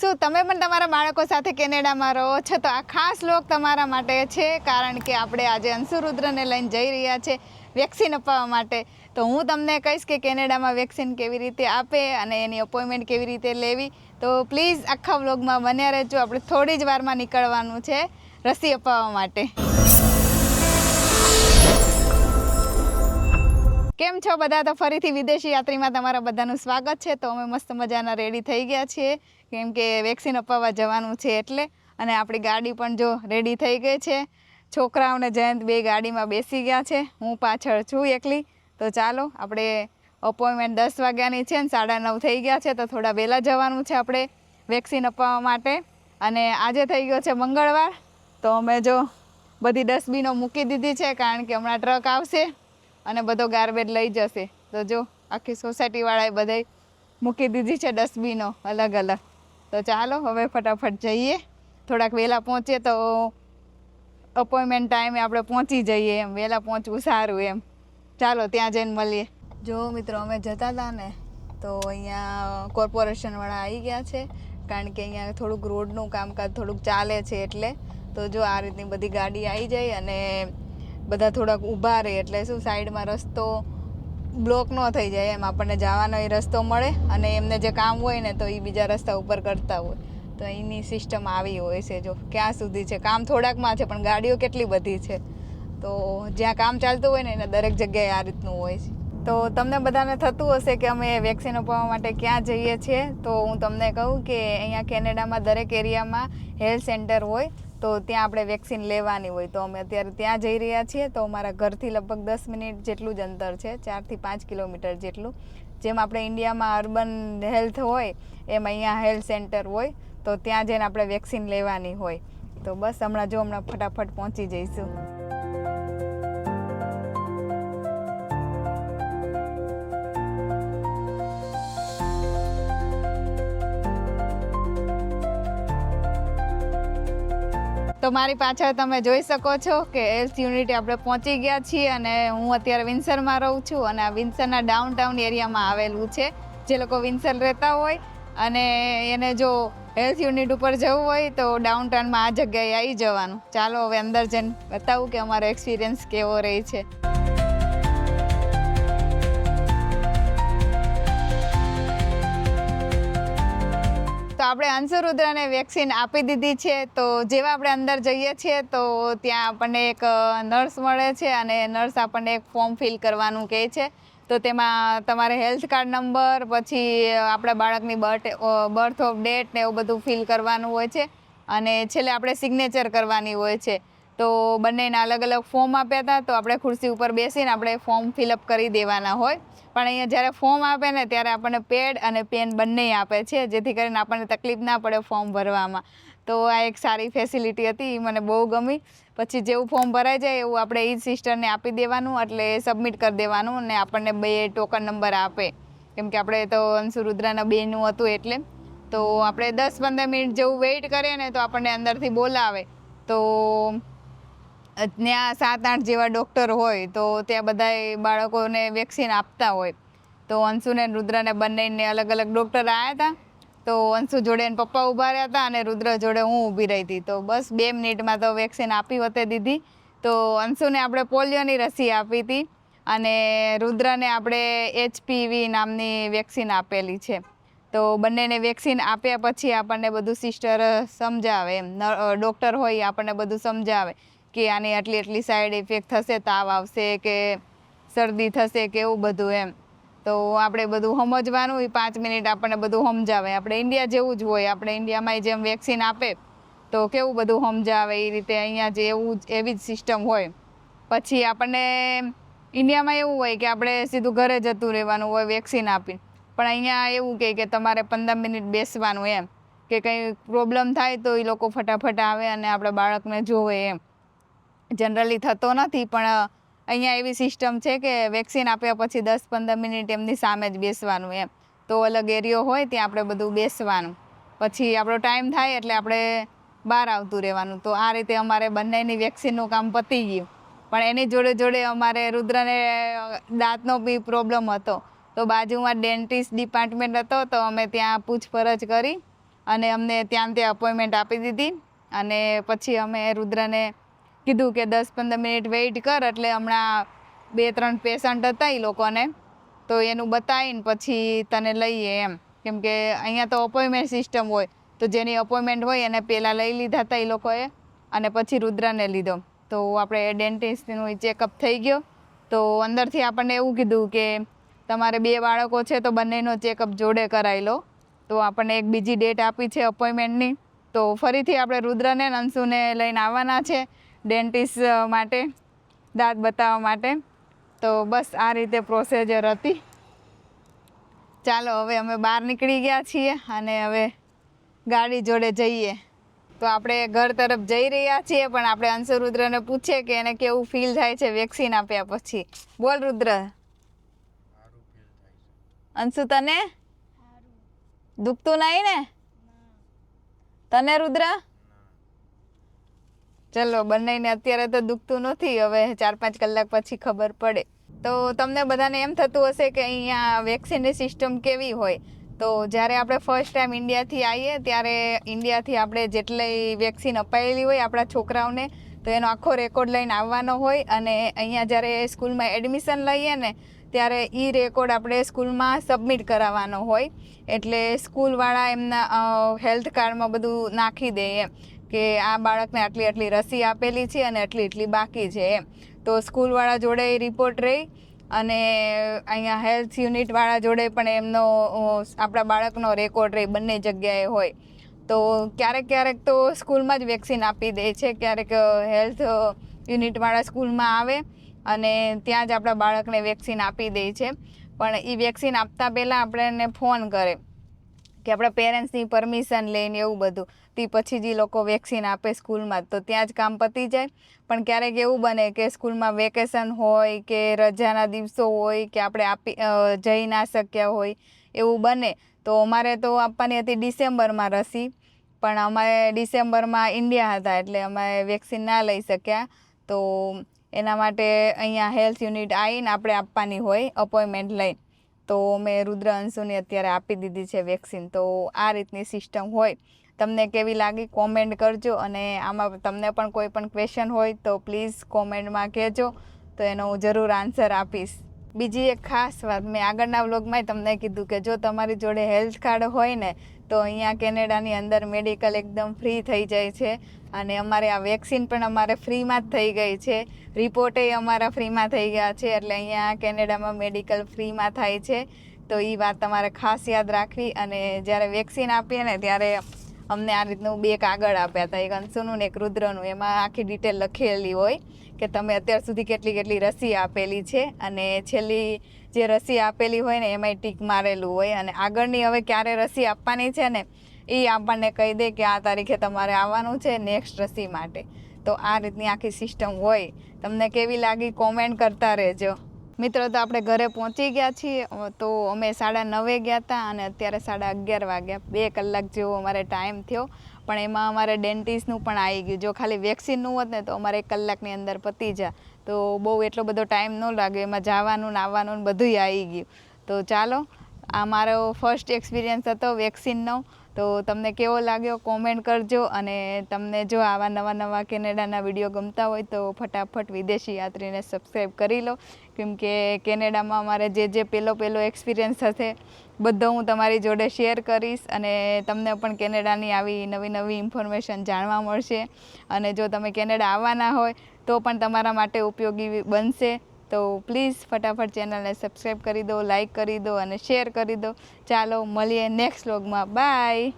શું તમે પણ તમારા બાળકો સાથે કેનેડામાં રહો છો તો આ ખાસ લોક તમારા માટે છે, કારણ કે આપણે આજે અંશુ રુદ્રને લઈને જઈ રહ્યા છે વેક્સિન અપાવવા માટે. તો હું તમને કહીશ કે કેનેડામાં વેક્સિન કેવી રીતે આપે અને એની અપોઇન્ટમેન્ટ કેવી રીતે લેવી. તો પ્લીઝ આખા વ્લોગમાં બન્યા રહેજો. આપણે થોડી જ વારમાં નીકળવાનું છે રસી અપાવવા માટે. કેમ છો બધા? તો ફરીથી વિદેશી યાત્રીમાં તમારા બધાનું સ્વાગત છે. તો અમે મસ્ત મજાના રેડી થઈ ગયા છીએ, કેમ કે વેક્સિન અપાવવા જવાનું છે એટલે. અને આપણી ગાડી પણ જો રેડી થઈ ગઈ છે. છોકરાઓને જયંત બે ગાડીમાં બેસી ગયા છે, હું પાછળ છું એકલી. તો ચાલો, આપણે અપોઇન્ટમેન્ટ 10 વાગ્યાની છે ને 9:30 થઈ ગયા છે, તો થોડા વહેલા જવાનું છે આપણે વેક્સિન અપાવવા માટે. અને આજે થઈ ગયો છે મંગળવાર, તો અમે જો બધી ડસ્ટબિનો મૂકી દીધી છે, કારણ કે હમણાં ટ્રક આવશે અને બધો ગાર્બેજ લઈ જશે. તો જો આખી સોસાયટીવાળાએ બધાય મૂકી દીધી છે ડસ્ટબિનો અલગ અલગ. તો ચાલો હવે ફટાફટ જઈએ, થોડાક વહેલા પહોંચીએ તો અપોઇન્ટમેન્ટ ટાઈમે આપણે પહોંચી જઈએ. એમ વહેલા પહોંચવું સારું એમ. ચાલો ત્યાં જઈને મળીએ. જો મિત્રો, અમે જતા હતા ને તો અહીંયા કોર્પોરેશનવાળા આવી ગયા છે, કારણ કે અહીંયા થોડુંક રોડનું કામકાજ થોડુંક ચાલે છે એટલે. તો જો આ રીતની બધી ગાડી આવી જાય અને બધા થોડાક ઊભા રહે એટલે શું સાઈડમાં રસ્તો બ્લોક ન થઈ જાય, એમ આપણને જવાનો એ રસ્તો મળે. અને એમને જે કામ હોય ને તો એ બીજા રસ્તા ઉપર કરતા હોય. તો એની સિસ્ટમ આવી હોય છે. જો ક્યાં સુધી છે કામ, થોડાકમાં છે પણ ગાડીઓ કેટલી બધી છે. તો જ્યાં કામ ચાલતું હોય ને એને દરેક જગ્યાએ આ રીતનું હોય છે. તો તમને બધાને થતું હશે કે અમે વેક્સિન અપાવવા માટે ક્યાં જઈએ છીએ. તો હું તમને કહું કે અહીંયા કેનેડામાં દરેક એરિયામાં હેલ્થ સેન્ટર હોય, તો ત્યાં આપણે વેક્સિન લેવાની હોય. તો અમે અત્યારે ત્યાં જઈ રહ્યા છીએ. તો અમારા ઘરથી લગભગ 10 મિનિટ જેટલું જ અંતર છે, 4 થી 5 કિલોમીટર જેટલું. જેમ આપણે ઇન્ડિયામાં અર્બન હેલ્થ હોય એમ અહીંયા હેલ્થ સેન્ટર હોય, તો ત્યાં જઈને આપણે વેક્સિન લેવાની હોય. તો બસ હમણાં ફટાફટ પહોંચી જઈશું. તો મારી પાછળ તમે જોઈ શકો છો કે હેલ્થ યુનિટી આપણે પહોંચી ગયા છીએ. અને હું અત્યારે વિન્સરમાં રહું છું, અને આ વિન્સરના ડાઉનટાઉન એરિયામાં આવેલું છે. જે લોકો વિન્સર રહેતા હોય અને એને જો હેલ્થ યુનિટ ઉપર જવું હોય તો ડાઉનટાઉનમાં આ જગ્યાએ આવી જવાનું. ચાલો હવે અંદર જઈને બતાવું કે અમારો એક્સપિરિયન્સ કેવો રહે છે. તો આપણે અંશુ રુદ્રને વેક્સિન આપી દીધી છે. તો જેવા આપણે અંદર જઈએ છીએ તો ત્યાં આપણને એક નર્સ મળે છે, અને નર્સ આપણને એક ફોર્મ ફિલ કરવાનું કહે છે. તો તેમાં તમારે હેલ્થ કાર્ડ નંબર, પછી આપણા બાળકની બર્થ ઓફ ડેટ ને એવું બધું ફિલ કરવાનું હોય છે. અને છેલ્લે આપણે સિગ્નેચર કરવાની હોય છે. તો બંનેના અલગ અલગ ફોર્મ આપ્યા હતા, તો આપણે ખુરશી ઉપર બેસીને આપણે ફોર્મ ફિલઅપ કરી દેવાના હોય. પણ અહીંયા જ્યારે ફોર્મ આપે ને ત્યારે આપણને પેડ અને પેન બંને આપે છે, જેથી કરીને આપણને તકલીફ ના પડે ફોર્મ ભરવામાં. તો આ એક સારી ફેસિલિટી હતી, એ મને બહુ ગમી. પછી જેવું ફોર્મ ભરાઈ જાય એવું આપણે એ જ સિસ્ટરને આપી દેવાનું, એટલે સબમિટ કરી દેવાનું. અને આપણને 2 ટોકન નંબર આપે, કેમ કે આપણે તો અંશુ રુદ્રના 2નું હતું એટલે. તો આપણે 10-15 મિનિટ જેવું વેઇટ કરીએ ને તો આપણને અંદરથી બોલાવે. તો ત્યાં 7-8 જેવા ડૉક્ટર હોય, તો ત્યાં બધાય બાળકોને વેક્સિન આપતા હોય. તો અંશુને રુદ્રને બંનેને અલગ અલગ ડૉક્ટર આવ્યા હતા. તો અંશુ જોડે એને પપ્પા ઊભા રહ્યા હતા અને રુદ્ર જોડે હું ઊભી રહી હતી. તો બસ 2 મિનિટમાં તો વેક્સિન આપી હોતે દીધી. તો અંશુને આપણે પોલિયોની રસી આપી હતી, અને રુદ્રને આપણે HPV નામની વેક્સિન આપેલી છે. તો બંનેને વેક્સિન આપ્યા પછી આપણને બધું સિસ્ટર સમજાવે, એમ ડૉક્ટર હોય આપણને બધું સમજાવે કે આની આટલી સાઈડ ઇફેક્ટ થશે, તાવ આવશે કે શરદી થશે કે એવું બધું એમ. તો આપણે બધું સમજવાનું. એ 5 મિનિટ આપણને બધું સમજાવે. આપણે ઇન્ડિયા જેવું જ હોય. આપણે ઇન્ડિયામાં જેમ વેક્સિન આપે તો કેવું બધું સમજાવે, એ રીતે અહીંયા જે એવી જ સિસ્ટમ હોય. પછી આપણને ઇન્ડિયામાં એવું હોય કે આપણે સીધું ઘરે જતું રહેવાનું હોય વેક્સિન આપીને. પણ અહીંયા એવું કે તમારે 15 મિનિટ બેસવાનું, એમ કે કંઈ પ્રોબ્લેમ થાય તો એ લોકો ફટાફટ આવે અને આપણા બાળકને જોવે એમ. જનરલી થતો નથી, પણ અહીંયા એવી સિસ્ટમ છે કે વેક્સિન આપ્યા પછી 10-15 મિનિટ એમની સામે જ બેસવાનું એમ. તો અલગ એરિયો હોય ત્યાં આપણે બધું બેસવાનું. પછી આપણો ટાઈમ થાય એટલે આપણે બહાર આવતું રહેવાનું. તો આ રીતે અમારે બંનેની વેક્સિનનું કામ પતી ગયું. પણ એની જોડે જોડે અમારે રુદ્રને દાંતનો બી પ્રોબ્લેમ હતો. તો બાજુમાં ડેન્ટિસ્ટ ડિપાર્ટમેન્ટ હતો, તો અમે ત્યાં પૂછપરછ કરી અને અમને ત્યાં અપોઇન્ટમેન્ટ આપી દીધી. અને પછી અમે રુદ્રને કીધું કે 10-15 મિનિટ વેઇટ કર, એટલે હમણાં 2-3 પેશન્ટ હતા એ લોકોને, તો એનું બતાવીને પછી તને લઈએ એમ. કેમ કે અહીંયા તો અપોઇન્ટમેન્ટ સિસ્ટમ હોય, તો જેની અપોઇન્ટમેન્ટ હોય એને પહેલાં લઈ લીધા હતા એ લોકોએ, અને પછી રુદ્રને લીધો. તો આપણે ડેન્ટિસ્ટનું ચેકઅપ થઈ ગયો. તો અંદરથી આપણને એવું કીધું કે તમારે 2 બાળકો છે તો બંનેનો ચેકઅપ જોડે કરાવી લો. તો આપણને એક બીજી ડેટ આપી છે અપોઇન્ટમેન્ટની. તો ફરીથી આપણે રુદ્રને અને અંશુને લઈને આવવાના છે ડેન્ટિસ્ટ માટે, દાંત બતાવવા માટે. તો બસ આ રીતે પ્રોસિજર હતી. ચાલો હવે અમે બહાર નીકળી ગયા છીએ અને હવે ગાડી જોડે જઈએ. તો આપણે ઘર તરફ જઈ રહ્યા છીએ, પણ આપણે અંશુ રુદ્રને પૂછીએ કે એને કેવું ફીલ થાય છે વેક્સિન આપ્યા પછી. બોલ રુદ્ર. અંશુ તને દુખતું નહીં ને? તને રુદ્ર? ચલો બંનેને અત્યારે તો દુખતું નથી, હવે 4-5 કલાક પછી ખબર પડે. તો તમને બધાને એમ થતું હશે કે અહીંયા વેક્સિનની સિસ્ટમ કેવી હોય. તો જ્યારે આપણે ફર્સ્ટ ટાઈમ ઇન્ડિયાથી આવીએ ત્યારે ઇન્ડિયાથી આપણે જેટલી વેક્સિન અપાયેલી હોય આપણા છોકરાઓને, તો એનો આખો રેકોર્ડ લઈને આવવાનો હોય. અને અહીંયા જ્યારે સ્કૂલમાં એડમિશન લઈએ ને ત્યારે એ રેકોર્ડ આપણે સ્કૂલમાં સબમિટ કરાવવાનો હોય. એટલે સ્કૂલવાળા એમના હેલ્થ કાર્ડમાં બધું નાખી દે એમ કે આ બાળકને આટલી રસી આપેલી છે અને એટલી બાકી છે એમ. તો સ્કૂલવાળા જોડે એ રિપોર્ટ રહી, અને અહીંયા હેલ્થ યુનિટવાળા જોડે પણ એમનો આપણા બાળકનો રેકોર્ડ રહી, બંને જગ્યાએ હોય. તો ક્યારેક તો સ્કૂલમાં જ વેક્સિન આપી દે છે, ક્યારેક હેલ્થ યુનિટવાળા સ્કૂલમાં આવે અને ત્યાં જ આપણા બાળકને વેક્સિન આપી દે છે. પણ એ વેક્સિન આપતા પહેલાં આપણે એને ફોન કરે કે આપણા પેરેન્ટ્સની પરમિશન લઈને એવું બધું, તે પછી જ એ લોકો વેક્સિન આપે સ્કૂલમાં, તો ત્યાં જ કામ પતી જાય. પણ ક્યારેક એવું બને કે સ્કૂલમાં વેકેશન હોય કે રજાના દિવસો હોય કે આપણે જઈ ના શક્યા હોય, એવું બને. તો અમારે તો આપવાની હતી ડિસેમ્બરમાં રસી, પણ અમારે ડિસેમ્બરમાં ઇન્ડિયા હતા એટલે અમે વેક્સિન ના લઈ શક્યા. તો એના માટે અહીંયા હેલ્થ યુનિટ આવીને આપણે આપવાની હોય અપોઇન્ટમેન્ટ લઈને. તો મેં રુદ્ર અંશુની અત્યારે આપી દીધી છે વેક્સિન. તો આ રીતની સિસ્ટમ હોય. તમને કેવી લાગી કોમેન્ટ કરજો, અને આમાં તમને પણ કોઈ પણ ક્વેશ્ચન હોય તો પ્લીઝ કોમેન્ટમાં કહેજો, તો એનો હું જરૂર આન્સર આપીશ. બીજી એક ખાસ વાત, મેં આગળના વ્લોગમાં તમને કીધું કે જો તમારી જોડે હેલ્થ કાર્ડ હોય ને તો અહીંયા કેનેડાની અંદર મેડિકલ એકદમ ફ્રી થઈ જાય છે. અને અમારે આ વેક્સિન પણ અમારે ફ્રીમાં જ થઈ ગઈ છે, રિપોર્ટે અમારા ફ્રીમાં થઈ ગયા છે. એટલે અહીંયા કેનેડામાં મેડિકલ ફ્રીમાં થાય છે. તો એ વાત તમારે ખાસ યાદ રાખવી. અને જ્યારે વેક્સિન આપીએ ને ત્યારે અમને આ રીતનું 2 કાગળ આપ્યા હતા, એક અંશુનું ને એક રુદ્રનું. એમાં આખી ડિટેલ લખેલી હોય કે તમે અત્યાર સુધી કેટલી રસી આપેલી છે, અને છેલ્લી જે રસી આપેલી હોય ને એમાંય ટીક મારેલું હોય. અને આગળની હવે ક્યારે રસી આપવાની છે ને એ આપણને કહી દે કે આ તારીખે તમારે આવવાનું છે નેક્સ્ટ રસી માટે. તો આ રીતની આખી સિસ્ટમ હોય. તમને કેવી લાગી કોમેન્ટ કરતા રહેજો. મિત્રો, તો આપણે ઘરે પહોંચી ગયા છીએ. તો અમે 9:30 ગયા હતા અને અત્યારે 11:30 વાગ્યા. 2 કલાક જેવો અમારે ટાઈમ થયો. પણ એમાં અમારે ડેન્ટિસ્ટનું પણ આવી ગયું. જો ખાલી વેક્સિનનું હોત ને તો અમારે 1 કલાકની અંદર પતી જાય. તો બહુ એટલો બધો ટાઈમ ન લાગ્યો. એમાં જવાનું ને આવવાનું ને બધુંય આવી ગયું. તો ચાલો, આ મારો ફર્સ્ટ એક્સપિરિયન્સ હતો વેક્સિનનો. તો તમને કેવો લાગ્યો કોમેન્ટ કરજો. અને તમને જો આવા નવા કેનેડાના વિડીયો ગમતા હોય તો ફટાફટ વિદેશી યાત્રીને સબસ્ક્રાઈબ કરી લો. કેમ કે કેનેડામાં અમારે જે પહેલો એક્સપિરિયન્સ હશે બધો હું તમારી જોડે શેર કરીશ. અને તમને પણ કેનેડાની આવી નવી ઇન્ફોર્મેશન જાણવા મળશે. અને જો તમે કેનેડા આવવાના હોય તો પણ તમારા માટે ઉપયોગી બનશે. તો પ્લીઝ ફટાફટ ચેનલને સબસ્ક્રાઈબ કરી દો, લાઈક કરી દો અને શેર કરી દો. ચાલો મળીએ નેક્સ્ટ વ્લોગમાં. બાય.